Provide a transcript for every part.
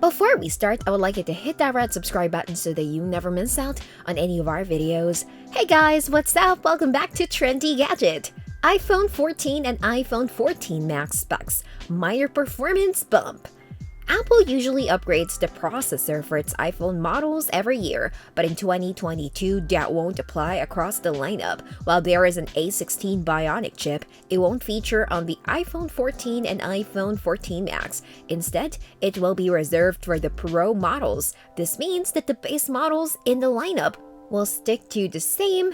Before we start, I would like you to hit that red subscribe button so that you never miss out on any of our videos. Hey guys, what's up? Welcome back to Trendy Gadget. iPhone 14 and iPhone 14 Max specs, minor performance bump. Apple usually upgrades the processor for its iPhone models every year, but in 2022 that won't apply across the lineup. While there is an A16 Bionic chip, it won't feature on the iPhone 14 and iPhone 14 Max. Instead, it will be reserved for the Pro models. This means that the base models in the lineup will stick to the same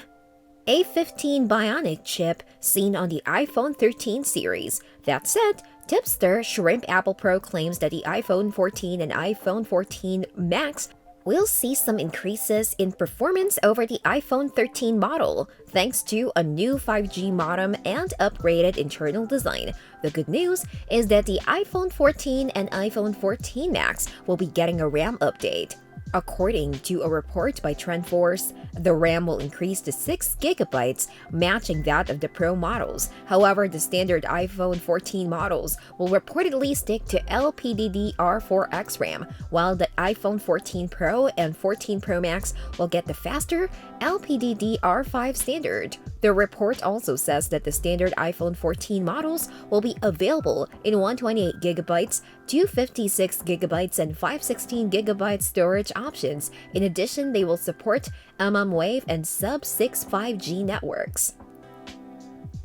A15 Bionic chip seen on the iPhone 13 series. That said, tipster Shrimp Apple Pro claims that the iPhone 14 and iPhone 14 Max will see some increases in performance over the iPhone 13 model, thanks to a new 5G modem and upgraded internal design. The good news is that the iPhone 14 and iPhone 14 Max will be getting a RAM update. According to a report by TrendForce, the RAM will increase to 6GB, matching that of the Pro models. However, the standard iPhone 14 models will reportedly stick to LPDDR4X RAM, while the iPhone 14 Pro and 14 Pro Max will get the faster LPDDR5 standard. The report also says that the standard iPhone 14 models will be available in 128GB, 256GB, and 516GB storage options. In addition, they will support mmWave and sub-6 5G networks.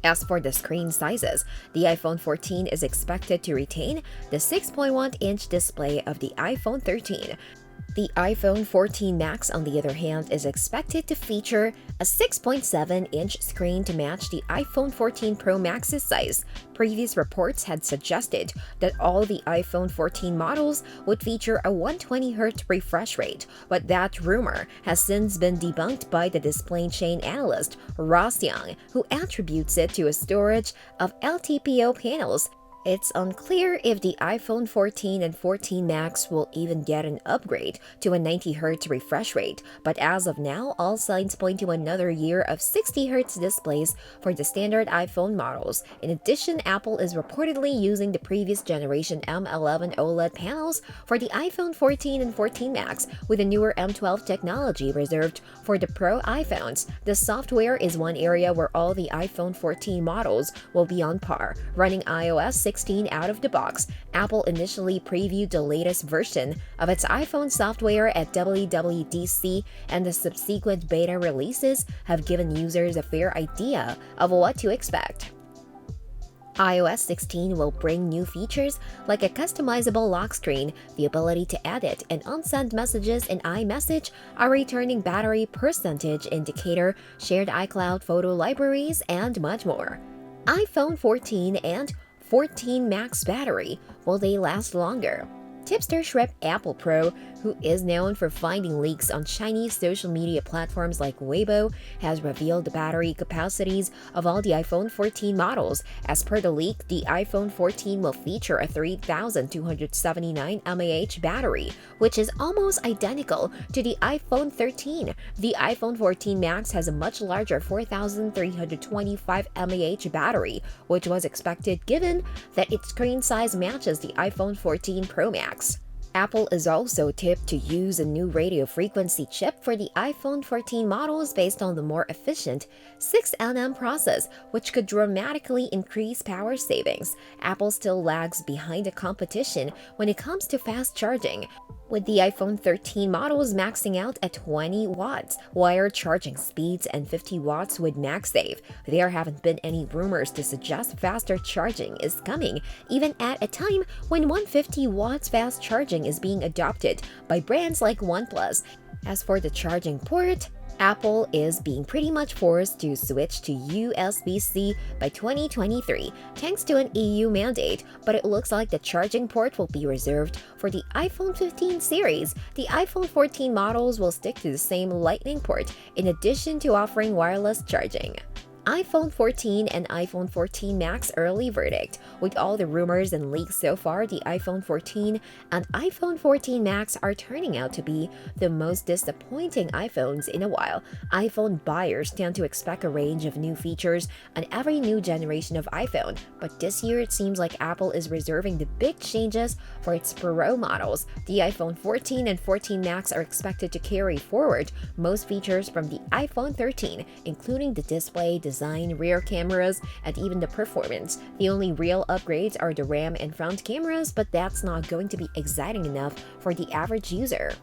As for the screen sizes, the iPhone 14 is expected to retain the 6.1-inch display of the iPhone 13. The iPhone 14 Max, on the other hand, is expected to feature a 6.7-inch screen to match the iPhone 14 Pro Max's size. Previous reports had suggested that all the iPhone 14 models would feature a 120Hz refresh rate, but that rumor has since been debunked by the display chain analyst Ross Young, who attributes it to a storage of LTPO panels. It's unclear if the iPhone 14 and 14 Max will even get an upgrade to a 90Hz refresh rate, but as of now, all signs point to another year of 60Hz displays for the standard iPhone models. In addition, Apple is reportedly using the previous generation M11 OLED panels for the iPhone 14 and 14 Max, with a newer M12 technology reserved for the Pro iPhones. The software is one area where all the iPhone 14 models will be on par, running iOS 16 out of the box. Apple initially previewed the latest version of its iPhone software at WWDC, and the subsequent beta releases have given users a fair idea of what to expect. iOS 16 will bring new features like a customizable lock screen, the ability to edit and unsend messages in iMessage, a returning battery percentage indicator, shared iCloud photo libraries, and much more. iPhone 14 and 14 Max battery, will they last longer? Tipster Shrimp Apple Pro, who is known for finding leaks on Chinese social media platforms like Weibo, has revealed the battery capacities of all the iPhone 14 models. As per the leak, the iPhone 14 will feature a 3,279 mAh battery, which is almost identical to the iPhone 13. The iPhone 14 Max has a much larger 4,325 mAh battery, which was expected given that its screen size matches the iPhone 14 Pro Max. Apple is also tipped to use a new radio frequency chip for the iPhone 14 models based on the more efficient 6nm process, which could dramatically increase power savings. Apple still lags behind the competition when it comes to fast charging, with the iPhone 13 models maxing out at 20 watts, wired charging speeds, and 50 watts with MagSafe. There haven't been any rumors to suggest faster charging is coming, even at a time when 150 watts fast charging is being adopted by brands like OnePlus. As for the charging port, Apple is being pretty much forced to switch to USB-C by 2023 thanks to an EU mandate, but it looks like the charging port will be reserved for the iPhone 15 series. The iPhone 14 models will stick to the same Lightning port in addition to offering wireless charging. iPhone 14 and iPhone 14 Max early verdict. With all the rumors and leaks so far, the iPhone 14 and iPhone 14 Max are turning out to be the most disappointing iPhones in a while. iPhone buyers tend to expect a range of new features on every new generation of iPhone, but this year it seems like Apple is reserving the big changes for its Pro models. The iPhone 14 and 14 Max are expected to carry forward most features from the iPhone 13, including the display, design, rear cameras, and even the performance. The only real upgrades are the RAM and front cameras, but that's not going to be exciting enough for the average user.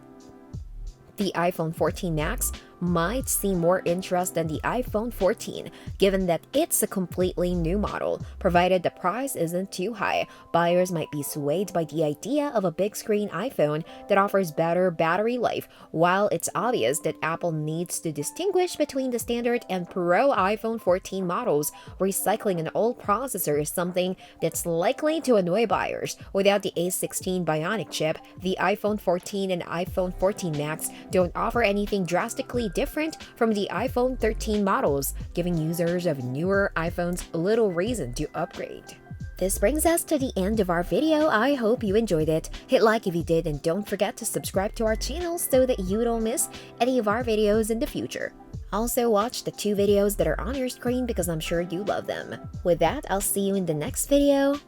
The iPhone 14 Max might see more interest than the iPhone 14, given that it's a completely new model. Provided the price isn't too high, buyers might be swayed by the idea of a big screen iPhone that offers better battery life. While it's obvious that Apple needs to distinguish between the standard and Pro iPhone 14 models, recycling an old processor is something that's likely to annoy buyers. Without the A16 Bionic chip, the iPhone 14 and iPhone 14 Max don't offer anything drastically different from the iPhone 13 models, giving users of newer iPhones little reason to upgrade. This brings us to the end of our video. I hope you enjoyed it. Hit like if you did, and don't forget to subscribe to our channel so that you don't miss any of our videos in the future. Also watch the 2 videos that are on your screen because I'm sure you love them. With that, I'll see you in the next video.